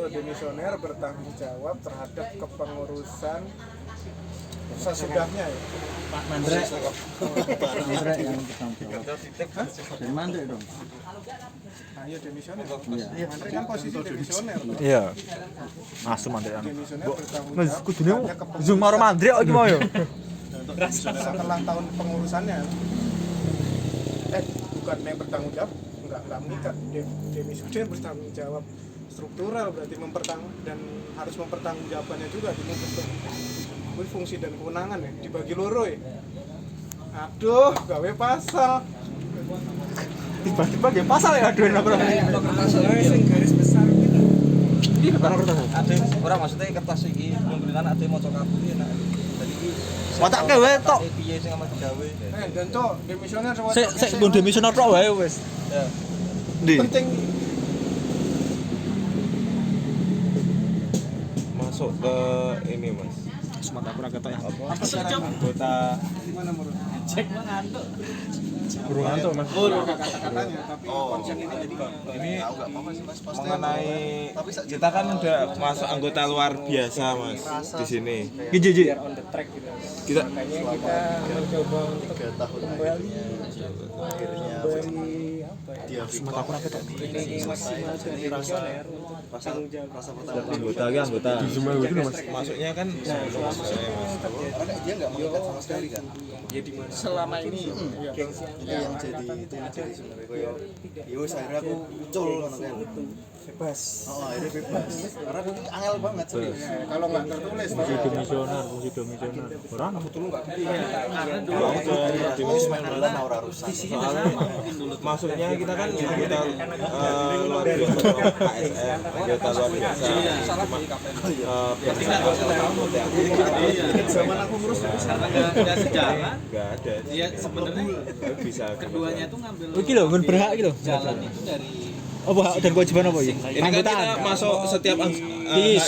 ketua demisioner bertanggung jawab terhadap kepengurusan sesudahnya ya. Pak Mandre yang bertanggung jawab. Dari Mandre dong. Ayo demisioner. Iya. Mandre kan posisi demisioner. Iya. Masuk mandre anu. Demisioner bertanggung Mas jawab. kudune terhadap kepengurusan zoom karo mandre kok iki mau yo. setelah tahun pengurusannya. Bukan yang bertanggung jawab, enggak mengikat. Demisioner bertanggung jawab struktural, berarti dan harus mempertanggungjawabannya juga di fungsi dan kewenangan ya, dibagi loro ya. Aduh, gawe pasal. Tiba-tiba ge pasal ya aduh enak ora. Pasalnya sing garis besar gitu. Iki karo kertas. Ada ora maksudnya kertas iki pemerintahan ada maca kabeh enak. Dadi iki Watake wae tok. piye sing amal digawe. Dan cok, demisioner sama Sik pun demisioner tok wae wis. Ya. Ndi? penting. Masuk ke ini Mas. Semat aku ora ketok ya. Anggota Gimana menurut? Burung antuk Mas. Kata-katanya, tapi konsep ini jadi ini mengenai kita kan udah masuk anggota luar biasa Mas di sini. Giji. Kita makanya kita mencoba untuk kembali Semat aku ora ketok. ini maksimal dari demisioner untuk tanggung jawab. anggota lagi anggota. Di semua itu Mas. Masuknya kan maksud saya Mas. Dia nggak mengikat sama sekali kan. Selama ini Itu yang jadi itu jadi sebenarnya koyo yo akhirnya aku muncul ngono kan. bebas. Oh, akhirnya bebas. Karena itu angel banget serius. Kalau nggak tertulis, Fungsi demisioner. Ora aku tulu enggak. Demisioner ora rusak. Maksudnya kita kan anggota luar biasa KSM, anggota luar biasa. Zaman aku ngurus Karena enggak sejalan. Enggak ada. Iya sebenarnya Bisa keduanya itu ngambil Iki lho, nggon berhak iki lho. jalan itu dari Apa hak dan kewajiban apa iki? Ini kan kita masuk setiap hak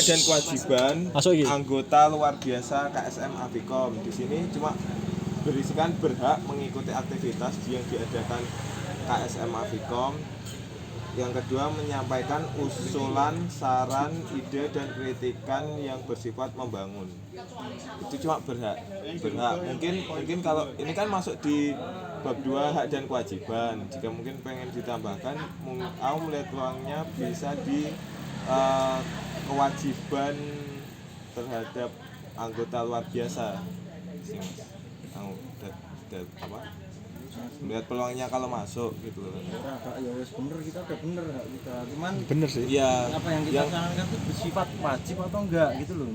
dan kewajiban Masuk iki. anggota luar biasa KSM Avikom. Di sini cuma berisikan berhak mengikuti aktivitas yang diadakan KSM Avikom. Yang kedua menyampaikan usulan, saran, ide dan kritikan yang bersifat membangun. Itu cuma berhak. Mungkin kalau ini kan masuk di bab 2 hak dan kewajiban. Jika mungkin pengen ditambahkan, aku melihat peluangnya bisa di kewajiban terhadap anggota luar biasa. Apa? Melihat peluangnya kalau masuk gitu loh. Ya wis bener, kita udah bener kita. Cuman Bener sih. Iya. apa yang kita sarankan itu bersifat wajib atau enggak gitu loh.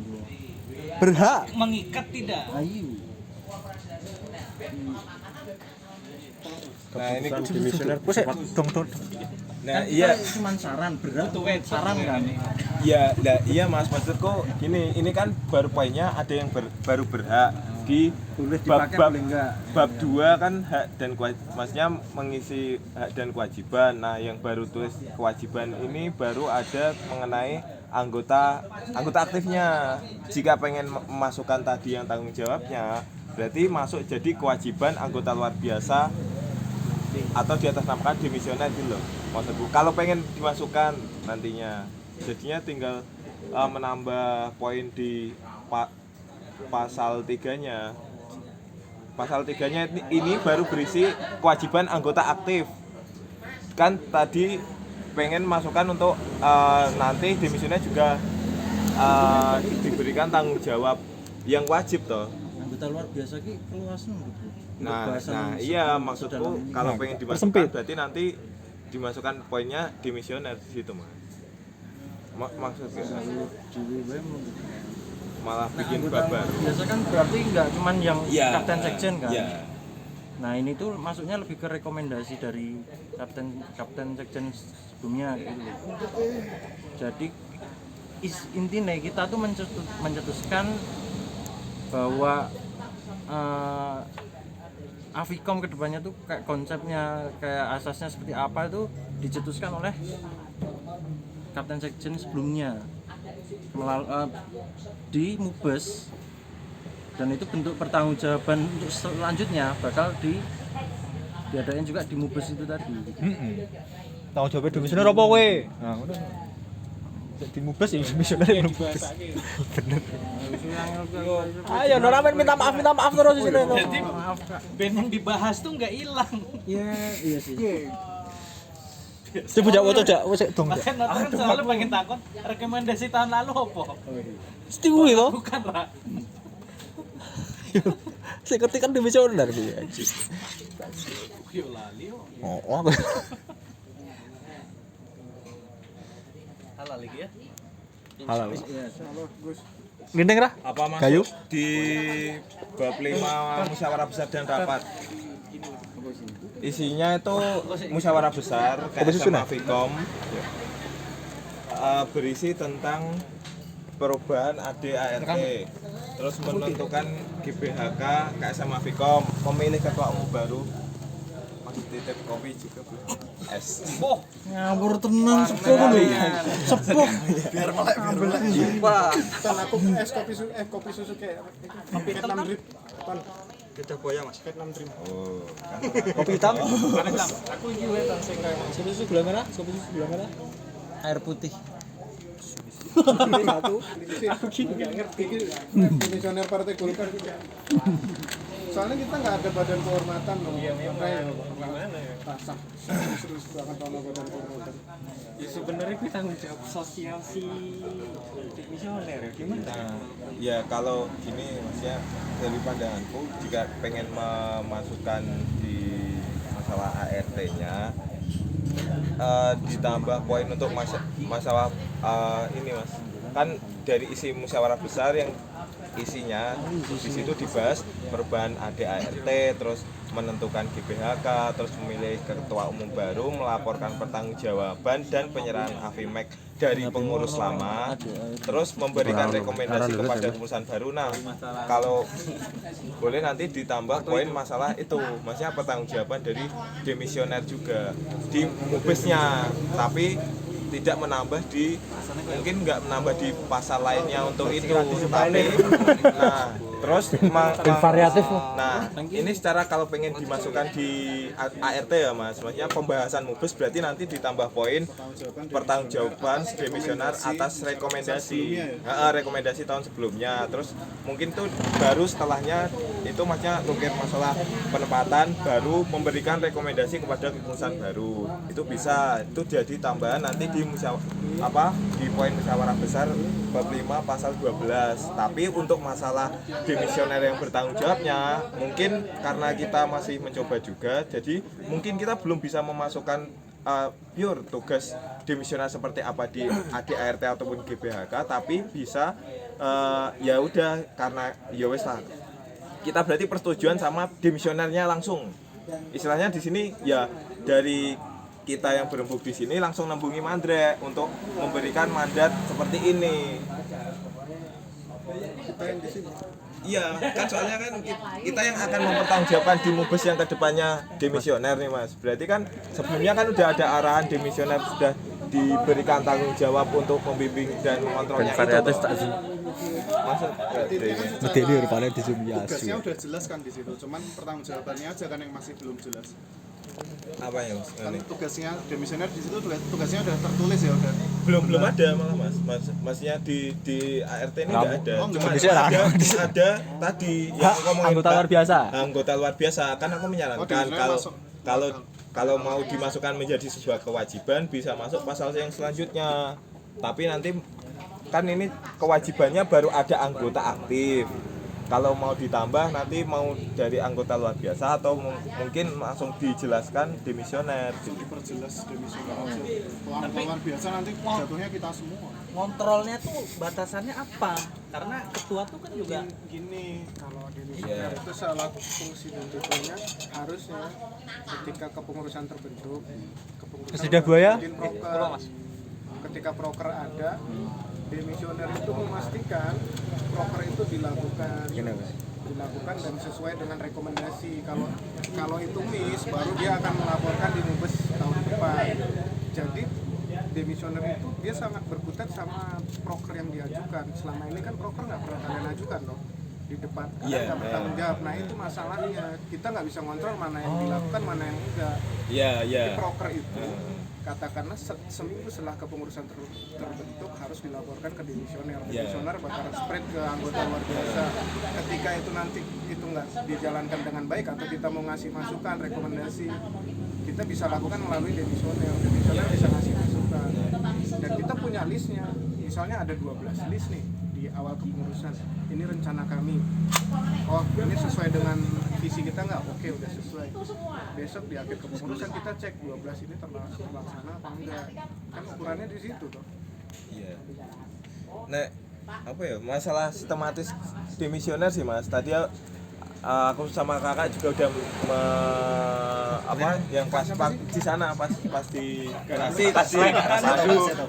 Berhak. mengikat tidak. Ayo. Nah, ini Demisioner. Wes dong. nah Kan iya. kita cuman saran, berat saran kan. Iya, iya Mas, maksudku gini, ini kan baru poinnya ada yang baru berhak di Boleh bab dipakai bab, boleh enggak. bab 2 kan hak dan kewajiban, maksudnya mengisi hak dan kewajiban. Nah, yang baru tulis kewajiban ini baru ada mengenai anggota aktifnya. Jika pengen memasukkan tadi yang tanggung jawabnya, berarti masuk jadi kewajiban anggota luar biasa atau di atas namakan demisioner gitu loh. Maksudku kalau pengen dimasukkan nantinya, jadinya tinggal menambah poin di pasal 3-nya. Pasal 3-nya ini baru berisi kewajiban anggota aktif. Kan tadi pengen masukkan untuk nanti demisioner juga diberikan tanggung jawab yang wajib toh. Anggota luar biasa ki keluasan gitu. Nah iya maksudku kalau pengen dimasukkan berarti nanti dimasukkan poinnya demisioner di situ Mas. Maksudnya malah bikin babar. Biasa kan berarti enggak cuman yang Iya. kapten sekjen kan. Iya. Nah, ini tuh masuknya lebih ke rekomendasi dari kapten sekjen sebelumnya gitu. Jadi intinya kita tuh mencetuskan bahwa Avikom kedepannya tuh kayak konsepnya, kayak asasnya seperti apa itu dicetuskan oleh kapten sekjen sebelumnya di Mubes, dan itu bentuk pertanggungjawaban untuk selanjutnya bakal diadain juga di Mubes itu tadi. Tanggung jawab demisioner apa kowe? Nah, ngono. Di mubes ya misioner belum mubes. Bener. Ayo, Ayo, Noramen minta maaf terus di sini. Jadi band yang dibahas tuh nggak hilang. Iya sih. Coba jak foto jak, wis dong. Makanya Nota kan selalu pengen takut rekomendasi tahun lalu apa? Setiu itu. Bukan, Ra. Saya ketik kan di misioner dia. Yo lali yo. Oh. Halal lagi ya. Halal. Halo Gus. Lindeng Ra? Apa masuk Kayu? di bab 5 musyawarah besar dan rapat? Isinya itu musyawarah besar KSM Afikom, berisi tentang perubahan AD/ART, terus menentukan GBHK KSM Afikom, memilih ketua umum baru. Masih titip kopi juga Bu. Es. Ngawur tenan sepuh lho. Sepuh. Biar melek. Tan aku es kopi susu kayak Vietnam drip. Tan Kita boya Mas. Vietnam drip. Oh, kan. Kopi hitam. Aku iki wae tan sing kayak Susu gula merah, kopi susu gula merah. Air putih. aku gini nggak ngerti komisioner Partai Golkar juga. Soalnya kita nggak ada badan kehormatan loh. Iya, gimana ya? Rasa serius banget sama badan kehormatan. Ya sebenarnya gue tanggung jawab sosial si komisioner ya gimana? Nah, ya kalau gini maksudnya dari pandanganku jika pengen memasukkan di masalah ART-nya ditambah poin untuk masalah ini Mas, kan dari isi musyawarah besar yang isinya di situ dibahas perubahan AD/ART, terus menentukan GBHK, terus memilih ketua umum baru, melaporkan pertanggungjawaban dan penyerahan AFIMEK dari pengurus lama, terus memberikan rekomendasi kepada kepengurusan baru. Nah, kalau boleh nanti ditambah poin masalah itu, maksudnya pertanggungjawaban dari demisioner juga di mubesnya, tapi tidak menambah di mungkin nggak menambah di pasal lainnya untuk itu, tapi nah terus Variatif. nah ini secara kalau pengen dimasukkan di ART ya Mas, maksudnya pembahasan mubes berarti nanti ditambah poin pertanggungjawaban demisioner atas rekomendasi tahun sebelumnya, terus mungkin tuh baru setelahnya itu maksudnya nukir masalah penempatan baru memberikan rekomendasi kepada kepengurusan baru, itu bisa itu jadi tambahan nanti di di poin musyawarah besar bab 5 pasal 12. Tapi untuk masalah demisioner yang bertanggung jawabnya mungkin karena kita masih mencoba juga, jadi mungkin kita belum bisa memasukkan pure tugas demisioner seperti apa di AD/ART ataupun GBHK, tapi bisa ya udah karena ya wes lah kita berarti persetujuan sama demisionernya langsung. Istilahnya di sini ya dari kita yang berembuk di sini langsung nembungi Mandre untuk memberikan mandat seperti ini. Kita yang di sini. Iya, kan soalnya kan kita yang akan mempertanggungjawabkan di mubes yang kedepannya demisioner nih Mas. Berarti kan sebelumnya kan udah ada arahan demisioner sudah diberikan tanggung jawab untuk membimbing dan mengontrolnya itu. Variatif tak sih. Maksud Nanti dia rupanya di Zoom ya. Tugasnya udah jelas kan di situ, cuman pertanggungjawabannya aja kan yang masih belum jelas. apa ya Mas? Kan Ini. tugasnya demisioner di situ tugasnya udah tertulis ya udah. Belum ada malah Masnya di ART ini nggak ada. Oh, Cuma nggak ada. ada tadi yang ngomongin Anggota luar biasa. Anggota luar biasa kan aku menyarankan kalau mau dimasukkan menjadi sebuah kewajiban bisa masuk pasal yang selanjutnya. Tapi nanti kan ini kewajibannya baru ada anggota aktif. Kalau mau ditambah nanti mau dari anggota luar biasa atau mungkin langsung dijelaskan demisioner. Diperjelas demisioner aja. Kalau luar biasa nanti jatuhnya kita semua. Ngontrolnya tuh batasannya apa? Karena ketua tuh kan juga Gini, kalau demisioner itu salah fungsi dan tujuannya harusnya ketika kepengurusan terbentuk, Sudah buaya? bikin proker. Ketika proker ada, demisioner itu memastikan proker itu dilakukan dan sesuai dengan rekomendasi. Kalau itu miss, baru dia akan melaporkan di mubes tahun depan. Jadi demisioner itu dia sangat berkutat sama proker yang diajukan. Selama ini kan proker nggak pernah kalian ajukan loh di depan, nggak bertanggung jawab. Nah itu masalahnya, kita nggak bisa ngontrol mana yang dilakukan, mana yang enggak. Jadi proker itu katakanlah seminggu setelah kepengurusan terbentuk harus dilaporkan ke demisioner. Demisioner bakal spread ke anggota luar biasa. Ketika itu nanti itu nggak dijalankan dengan baik atau kita mau ngasih masukan, rekomendasi, kita bisa lakukan melalui demisioner. Demisioner bisa ngasih masukan. Dan kita punya listnya. Misalnya ada 12 list nih di awal kepengurusan. Ini rencana kami. Oh, ini sesuai dengan visi kita nggak? Oke, udah sesuai. Besok di akhir kepengurusan kita cek 12 ini terlaksana apa enggak. Kan ukurannya di situ toh. Iya. Nek apa ya masalah sistematis demisioner sih Mas. Tadi aku sama kakak juga udah yang pas di sana pas di garasi tadi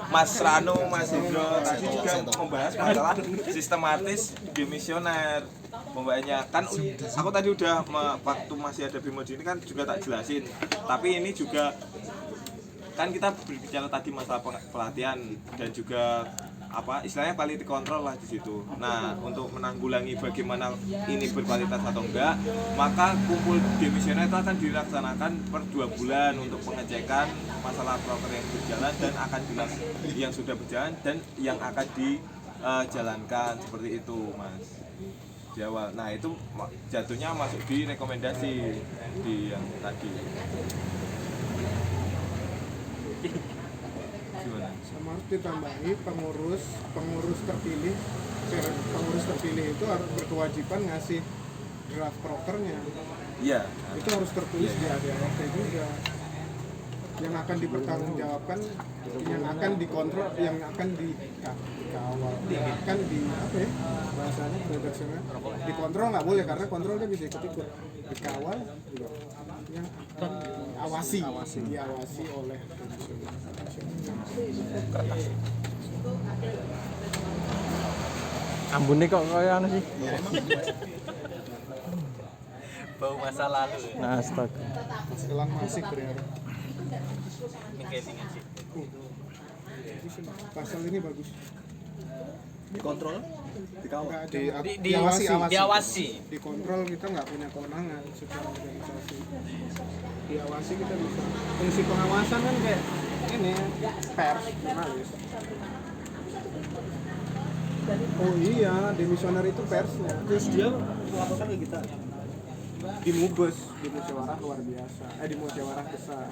Mas Rano, Mas Indro tadi juga membahas masalah sistematis demisioner. Pembawanya kan aku tadi udah waktu masih ada Bimodi ini kan juga tak jelasin. Tapi ini juga kan kita berbicara tadi masalah pelatihan dan juga istilahnya quality control lah di situ. Nah, untuk menanggulangi bagaimana ini berkualitas atau enggak, maka kumpul demisioner itu akan dilaksanakan per 2 bulan untuk pengecekan masalah proker yang berjalan dan akan yang sudah berjalan dan yang akan dijalankan seperti itu, Mas. Di awal. Nah, itu jatuhnya masuk di rekomendasi di yang tadi. Sama harus ditambahi pengurus terpilih itu harus berkewajiban ngasih draft prokernya. Iya. Itu harus tertulis di ADART juga. Yang akan dipertanggungjawabkan, yang akan dikontrol, yang akan dikawal, yang akan bahasanya redaksional. Dikontrol nggak boleh karena kontrol dia bisa ikut-ikut. Dikawal juga. Yang akan diawasi oleh Ambune kok kaya anu sih. Bau masa lalu. Nah, astaga. selang masih berarti. Ini casing sih. Pasal ini bagus. Dikontrol, dikawal. Nggak, Diawasi. Dikontrol kita nggak punya kewenangan secara organisasi. Diawasi kita bisa. Fungsi pengawasan kan kayak ini pers, jurnalis. Oh iya, demisioner itu persnya. Terus dia melaporkan ke kita. Di Mubes, di musyawarah luar biasa. Di musyawarah besar.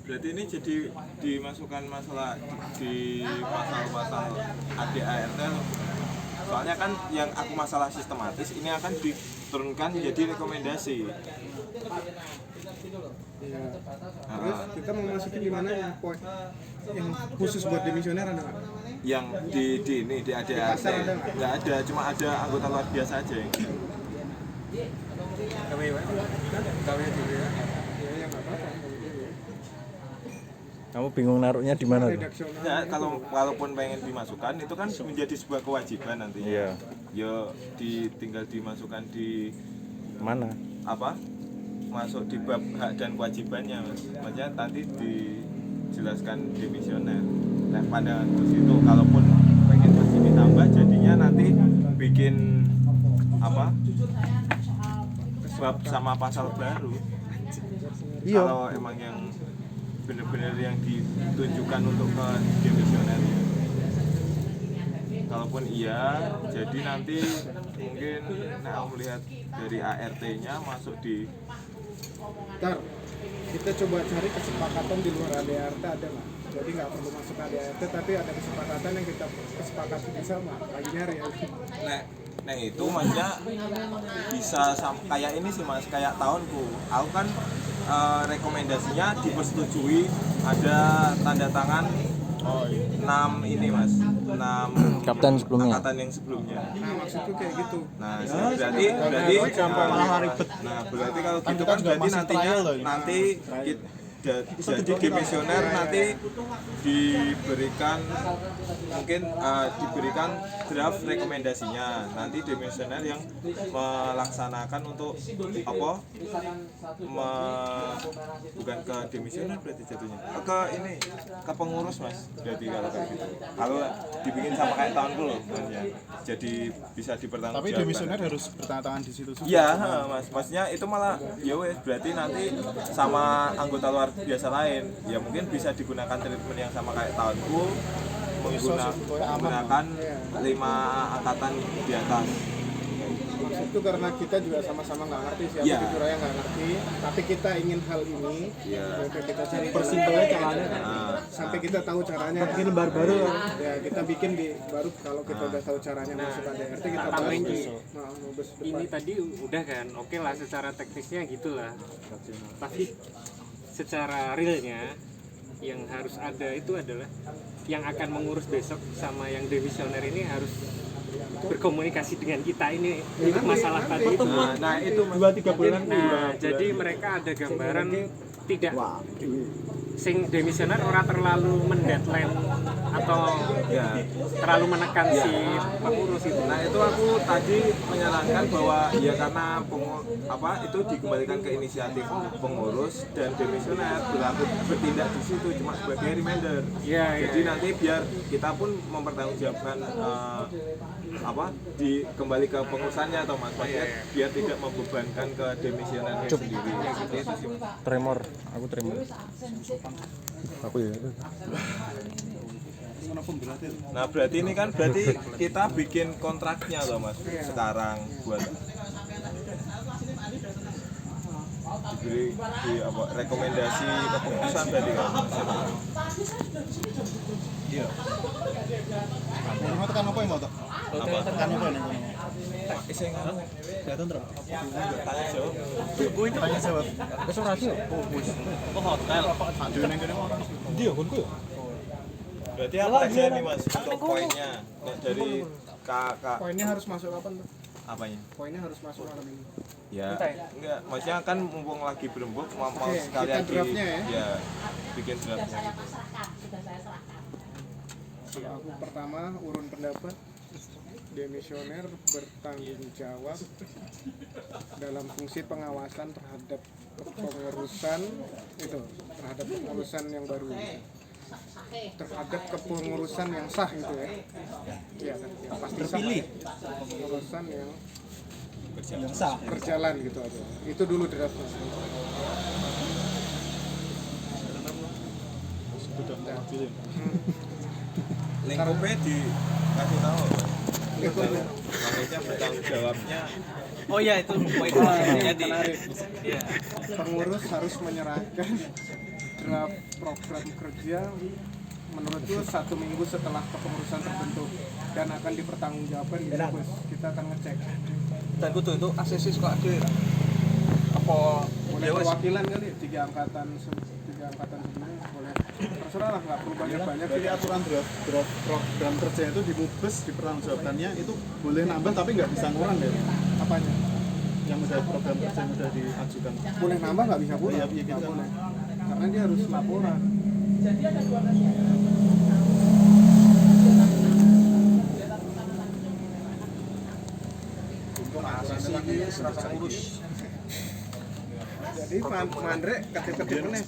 Berarti ini jadi dimasukkan masalah di pasal-pasal ADART. Soalnya kan yang aku masalah sistematis ini akan diturunkan menjadi rekomendasi. Iya. Terus kita mau masukin di mana yang khusus buat demisioner ada nggak? Yang di ADART pasar ada nggak? nggak ada, cuma ada anggota luar biasa aja yang Ya yang nggak apa-apa. Kamu bingung naruhnya di mana tuh? Redaksional. ya, kalaupun pengen dimasukkan itu kan menjadi sebuah kewajiban nantinya. Iya. Ya tinggal dimasukkan di Mana? masuk di bab hak dan kewajibannya, Mas. Maksudnya nanti dijelaskan demisioner. Nah, pada situ kalaupun pengen masih ditambah jadinya nanti bikin bab sama pasal baru. Iya. Kalau emang yang benar-benar yang ditunjukkan untuk ke demisioner. Kalaupun iya, jadi nanti mungkin aku melihat dari ART-nya masuk di Ntar kita coba cari kesepakatan di luar ADART ada nggak? Jadi nggak perlu masuk ADART, tapi ada kesepakatan yang kita kesepakati bersama. Lagi nyari ya. Nah itu maksudnya bisa kayak ini sih Mas, kayak tahunku. Aku kan rekomendasinya dipersetujui, ada tanda tangan 6 ini Mas, 6 Kapten sebelumnya. angkatan yang sebelumnya. Nah maksudku kayak gitu. Nah, berarti kalau gitu kan berarti nanti jadi demisioner nanti diberikan draft rekomendasinya. Nanti demisioner yang melaksanakan untuk bukan ke demisioner berarti jatuhnya ke pengurus Mas, berarti kalau kayak gitu. Kalau dibikin sama kayak tahunku loh, jadi bisa dipertanggungjawabkan. Tapi demisioner harus bertangan di situ juga. Iya, Mas. Maksudnya itu malah ya wes berarti nanti sama anggota luar biasa lain. Ya mungkin bisa digunakan treatment yang sama kayak tahunku, menggunakan 5 angkatan di atas. Maksud itu karena kita juga sama-sama nggak ngerti sih, Iya. aku jujur aja nggak ngerti, tapi kita ingin hal ini, Iya. yaudah kita cari Persimpelnya caranya. sampai kita tahu caranya. Bikin baru-baru. Ya kita bikin di baru kalau kita udah tahu caranya masuk ADRT kita bahas tambahin di Ji. Mabes Ini depan. tadi udah kan, oke lah secara teknisnya gitulah. Tapi secara realnya yang harus ada itu adalah yang akan mengurus besok sama yang demisioner ini harus berkomunikasi dengan kita ini masalah tadi itu. Nah, itu 2-3 bulan. Nah, jadi mereka ada gambaran tidak sing demisioner orang terlalu mendeadline atau ya. terlalu menekan si pengurus itu. Nah, itu aku tadi menyarankan bahwa ya karena itu dikembalikan ke inisiatif pengurus dan demisioner bertindak di situ cuma sebagai reminder. Iya, Jadi iya. nanti biar kita pun mempertanggungjawabkan kembali ke pengurusannya atau maksudnya biar tidak membebankan ke demisionernya sendiri. Gitu, itu sih. Tremor, aku tremor. Aku ya. Nah berarti ini kan berarti kita bikin kontraknya loh mas sekarang buat diberi rekomendasi keputusan berarti kan. Iya. Mau tekan apa yang mau tak? Tekan apa yang mau? Iseng kan Kelihatan terus. tanya jawab. Tanya jawab. Wis ora sih. Aduh neng kene mau. Dia kon ku. Berarti apa aja nih mas untuk poinnya dari kakak Poinnya harus masuk kapan tuh? apanya? Poinnya harus masuk malam ini. Ya enggak, maksudnya kan mumpung lagi berembuk mau Oke, sekalian kita draftnya ya. ya bikin draftnya gitu. Aku pertama urun pendapat demisioner bertanggung jawab dalam fungsi pengawasan terhadap kepengurusan yang baru terhadap kepengurusan yang sah gitu ya. Iya kan, yang pasti terpilih. Kepengurusan yang sah. berjalan gitu aja. Itu dulu draftnya. Lingkupnya dikasih tahu Lingkupnya. maksudnya bertanggung jawabnya Oh iya itu poin jadi. Iya. Pengurus harus menyerahkan draft program kerja menurutku 1 minggu setelah kepengurusan terbentuk dan akan dipertanggungjawabkan di Mabes. Kita akan ngecek. Dan kudu itu ACC kok ada apa Boleh perwakilan kali 3 angkatan sebelumnya boleh. Terserah lah, nggak perlu banyak-banyak. Jadi aturan draft program kerja itu di Mubes dipertanggungjawabkannya itu boleh nambah tapi nggak bisa ngurang ya. Apanya? Yang udah program kerja yang udah diajukan. Boleh nambah nggak bisa pula. Iya, iya, gitu Nggak kan. boleh. Karena dia harus laporan. Jadi mandre ketip-ketip meneh.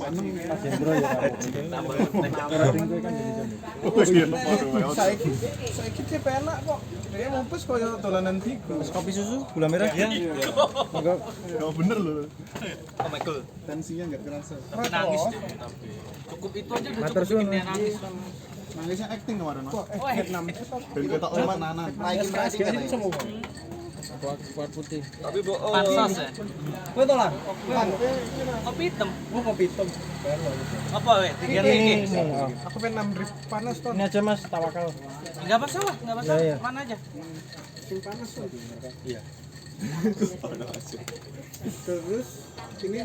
Saiki sih penak kok. Dia mumpes koyo dolanan tikus. Kopi susu, gula merah. Iya. Enggak. Ya bener loh. Oh my god. Tensinya nggak kerasa. Nangis. Cukup itu aja udah Matur cukup bikin suwun. dia nangis. Nangisnya acting kemarin mas. Vietnam. Dan kita oman nanan. Naikin berarti katanya. Kuat putih. Tapi bohong. Pansos ya. Kowe to lah. Kopi hitam. Oh, kopi hitam. Apa weh? Tiga iki. Aku pengen 6 drip panas toh. Ini aja Mas, tawakal. Enggak masalah, enggak masalah. Iya, iya. Mana aja. Sing panas tuh. Iya. Terus ini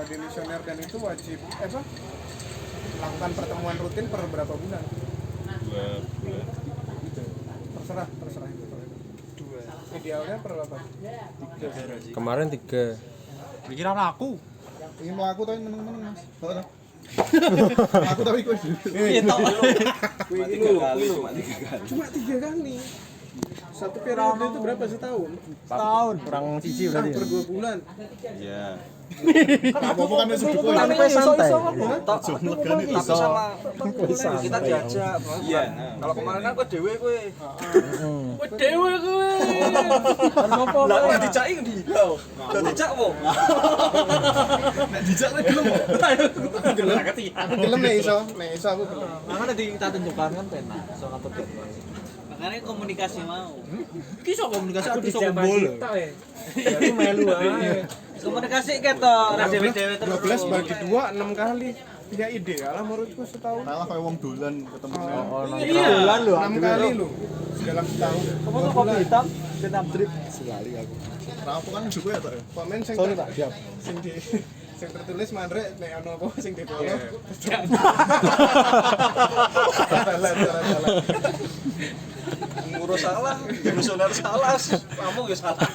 demisioner dan itu wajib lakukan pertemuan rutin per berapa bulan? 2 bulan. Terserah itu. 2. Idealnya per berapa? 3. Kemarin 3. Pikiran aku. Ingin melaku tapi meneng-meneng mas. Aku tapi kue. Iya toh. Cuma 3 kali. Cuma 3 kali. satu periode itu berapa setahun? Setahun kurang cici berarti. Per 2 bulan. Iya. Apa kan wis cukup ya. Kan kowe santai. Tok, tapi sama kita diajak. Iya. Kalau kemarin kan kowe dhewe kowe. Dewe kowe. Lah kok dicaki ndi? Lah dicak wong. Nek dijak kowe gelem kok. Aku gelem nek iso aku gelem. Makanya kita tentukan kan penak so ngatur jadwal. Makanya komunikasi mau. Iki iso komunikasi aku iso kumpul. Jadi melu ae. Komunikasi ketok ora dewe-dewe terus. 12 bagi 2 6 kali. Ya ideal lah menurutku setahun. Malah kayak wong dolan ketemu. Bulan lu. 6 kali loh dalam setahun. Kamu tuh kopi hitam, Vietnam drip. Sekali aku. Kenapa kan juga ya, Tok? Komen sing Sorry Pak, siap. sing di sing tertulis Mandre nek ono apa sing di follow. Salah. Ngurus salah, misioner salah, kamu ya salah.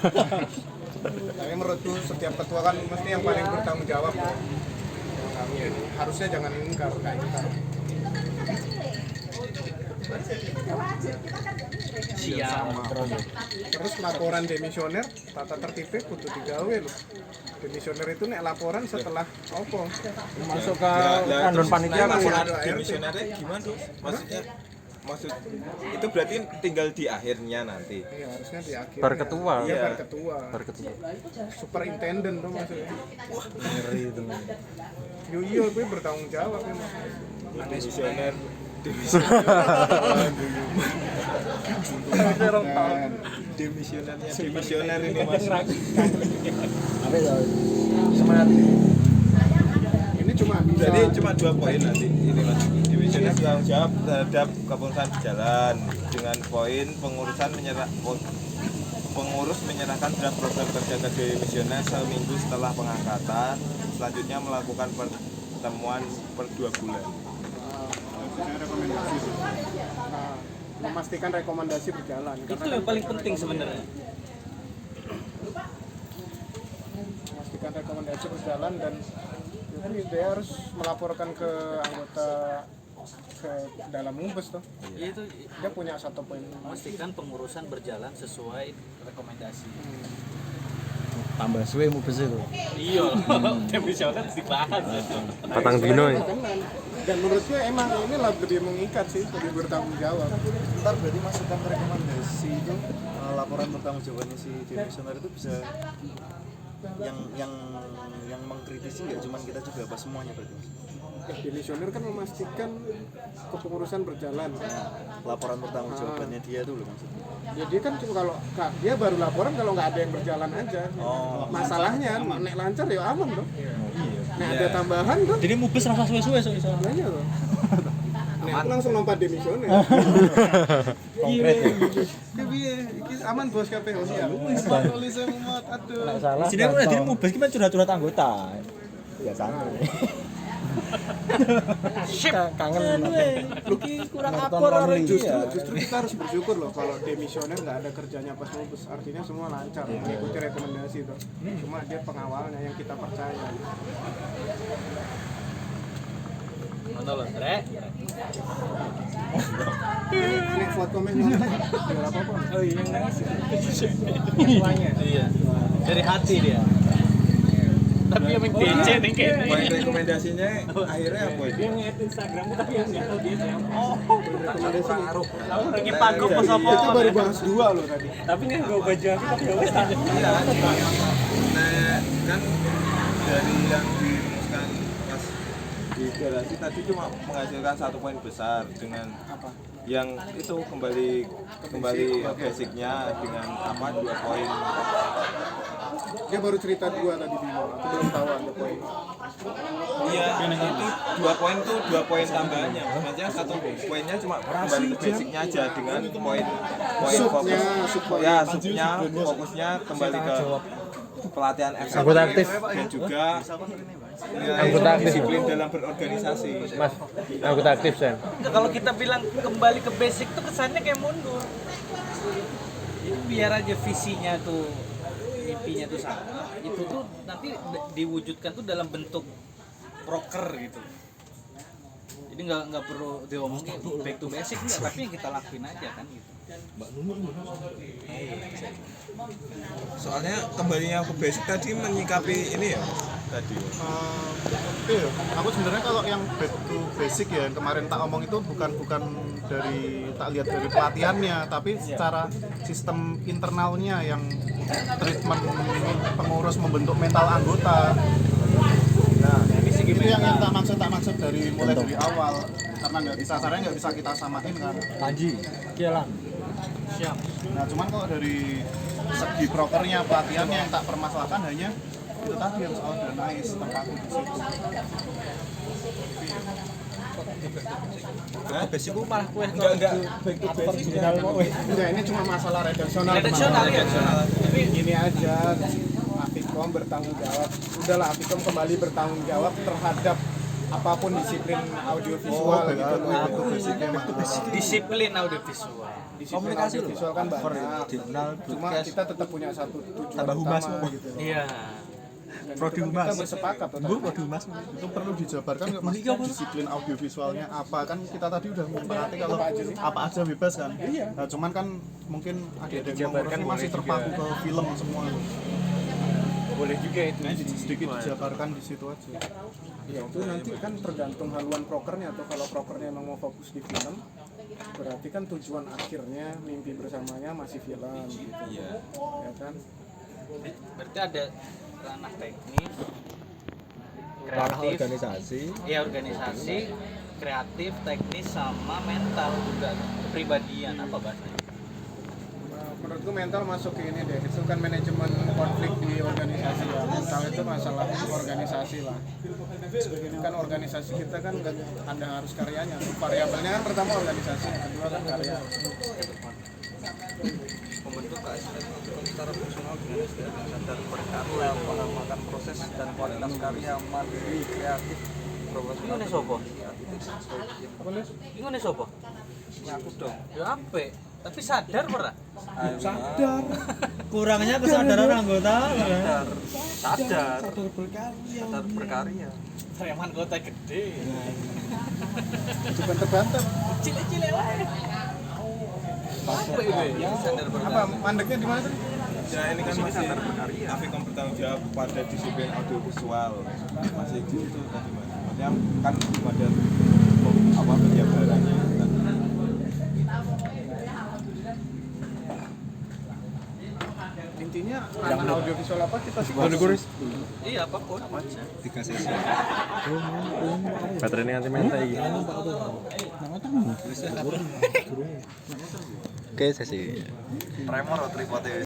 Tapi menurutku setiap ketua kan mesti yang paling bertanggung jawab. Harusnya jangan ingkar kayak gitu. Siap. Terus laporan demisioner tata tertibnya kudu digawe loh. Demisioner itu nek laporan setelah opo? Masuk ke kandon panitia kan. Demisionernya gimana tuh? Maksud itu berarti tinggal di akhirnya nanti. Iya, harusnya di akhir. Berketua. Iya, Iya. berketua. Superintendent tuh maksudnya. Ngeri itu. Yo gue bertanggung jawab ya mas. Demisioner. Demisioner ini mas. Apa itu? Semangat. Ini cuma bisa. Jadi cuma 2 poin nanti ini mas. Demisioner bertanggung jawab terhadap kepengurusan berjalan dengan poin pengurus menyerahkan draft program kerja ke demisioner seminggu setelah pengangkatan. Selanjutnya melakukan pertemuan per 2 bulan. Memastikan rekomendasi berjalan. Itu yang paling penting sebenarnya. Memastikan rekomendasi berjalan dan dia harus melaporkan ke anggota ke dalam Mumbes tuh. Itu Dia punya 1 poin. memastikan pengurusan berjalan sesuai rekomendasi. Tambah suwe mu besi itu. Iya, demisioner dibahas. Patang dino ya. Dan menurutku emang ini lebih mengikat sih, lebih bertanggung jawab. Ntar berarti masukan rekomendasi itu laporan bertanggung jawabannya si demisioner itu bisa yang mengkritisi nggak cuma kita juga apa semuanya berarti Mas? Demisioner kan memastikan kepengurusan berjalan. Laporan bertanggung jawabannya dia dulu maksudnya. Ya dia kan cuma kalau dia baru laporan kalau nggak ada yang berjalan aja. Masalahnya nek lancar ya aman dong. Nek ada tambahan tuh. Jadi mubes rasa suwe-suwe soalnya. Iya loh. Nek aku langsung lompat demisioner. Konkret ya. Piye? Iki aman bos KPU siap. Tulis muat aduh. Nggak salah. Sini aku jadi mubes ki curhat-curhat anggota. Ya santai. Kangen Iki kurang nonton Romli. Justru kita harus bersyukur loh kalau demisioner nggak ada kerjanya pas Mumbes. Artinya semua lancar mengikuti rekomendasi itu. Cuma dia pengawalnya yang kita percaya. Mana lo, Rek? Ini vote komen nonton. Biar apa-apa. Oh iya, iya. Dari hati dia. Tapi yang DC nih kayaknya. Poin rekomendasinya akhirnya apa itu? Instagram tapi yang nggak tahu dia siapa. Rekomendasi Ini panggung pas apa? kita baru bahas 2 loh tadi. Tapi nih gue baju aku tapi ya wes tanda. Iya, nah kan dari yang dirumuskan pas di garasi tadi cuma menghasilkan 1 poin besar dengan yang itu kembali basicnya dengan apa 2 poin. Dia baru cerita 2 tadi Bimo. Aku belum tahu ada poin. Iya, itu 2 poin tuh 2 poin tambahannya. Maksudnya 1 poinnya cuma kembali ke basicnya aja dengan poin Subnya, fokus. subpoin. Ya, subnya fokusnya kembali ke pelatihan FSM Anggota aktif. dan juga Anggota aktif. disiplin dalam berorganisasi. Mas, anggota aktif Sen. Kalau kita bilang kembali ke basic tuh kesannya kayak mundur. Jadi biar aja visinya tuh, mimpinya tuh sama. Itu tuh nanti diwujudkan tuh dalam bentuk proker gitu. Jadi nggak perlu diomongin back to basic enggak, tapi yang kita lakuin aja kan gitu. Soalnya kembalinya ke basic tadi menyikapi ini ya tadi. Iya, aku sebenarnya kalau yang back to basic ya yang kemarin tak omong itu bukan dari tak lihat dari pelatihannya, tapi secara sistem internalnya yang treatment pengurus membentuk mental anggota. Nah, itu yang tak maksud dari mulai dari awal, karena caranya nggak bisa kita samain kan. Panji Kialan. Siap. Nah, cuman kalau dari segi prokernya pelatihannya yang tak permasalahkan hanya itu tadi yang soal danais tempatnya di situ. basic ku malah kue Enggak back to basic. Enggak, ini cuma masalah redaksional. Redaksional ya. Tapi gini aja, Afikom bertanggung jawab. Udahlah, Afikom kembali bertanggung jawab terhadap apapun disiplin audiovisual gitu. Itu basicnya mah. Disiplin audiovisual. Disiplin audiovisual kan banyak. Cuma kita tetap punya satu tujuan utama gitu. Iya. Dan Prodi kita Humas. bersepakat tuh. Prodi Humas. Itu perlu dijabarkan nggak mas disiplin audiovisualnya apa, kan kita tadi udah menyepakati kalau apa aja bebas kan. Nah, cuman kan mungkin ada yang mengurus ini masih terpaku ke film semua. Boleh juga itu. Sedikit dijabarkan di situ aja. Ya itu nanti kan tergantung haluan prokernya tuh. Kalau prokernya emang mau fokus di film, berarti kan tujuan akhirnya mimpi bersamanya masih film gitu. Ya kan? Berarti ada ranah teknis, Ranah kreatif, organisasi. ya organisasi, kreatif, teknis sama mental juga, kepribadian apa bahasanya? Menurutku mental masuk ke ini deh, itu kan manajemen konflik di organisasi ya. Mental itu masalah organisasi lah. Kan organisasi kita kan nggak ada harus karyanya. Variabelnya kan pertama organisasi, yang kedua kan karya. membentuk KSN secara fungsional dengan SDM yang sadar berkarya, mengamalkan proses dan kualitas karya, mandiri, kreatif, profesional. Ini sopo? Apa nih? Ini sopo? Aku dong. Ya apa? Tapi sadar pernah? Sadar. Kurangnya kesadaran anggota. Sadar berkarya. Preman kota gede. Bukan terbantah. Cile-cile lah. Apa itu? Sadar Apa berkarya. mandeknya di mana tadi? Ya ini kan masih Afikom bertanggung jawab pada disiplin audiovisual. Masih di situ tadi mas. Maksudnya kan pada apa penjabarannya kan. Intinya ranah audiovisual apa kita sih? Iya, apapun. Aja. Baterai anti mentai iki. Oke, sesi. Tremor tripodnya.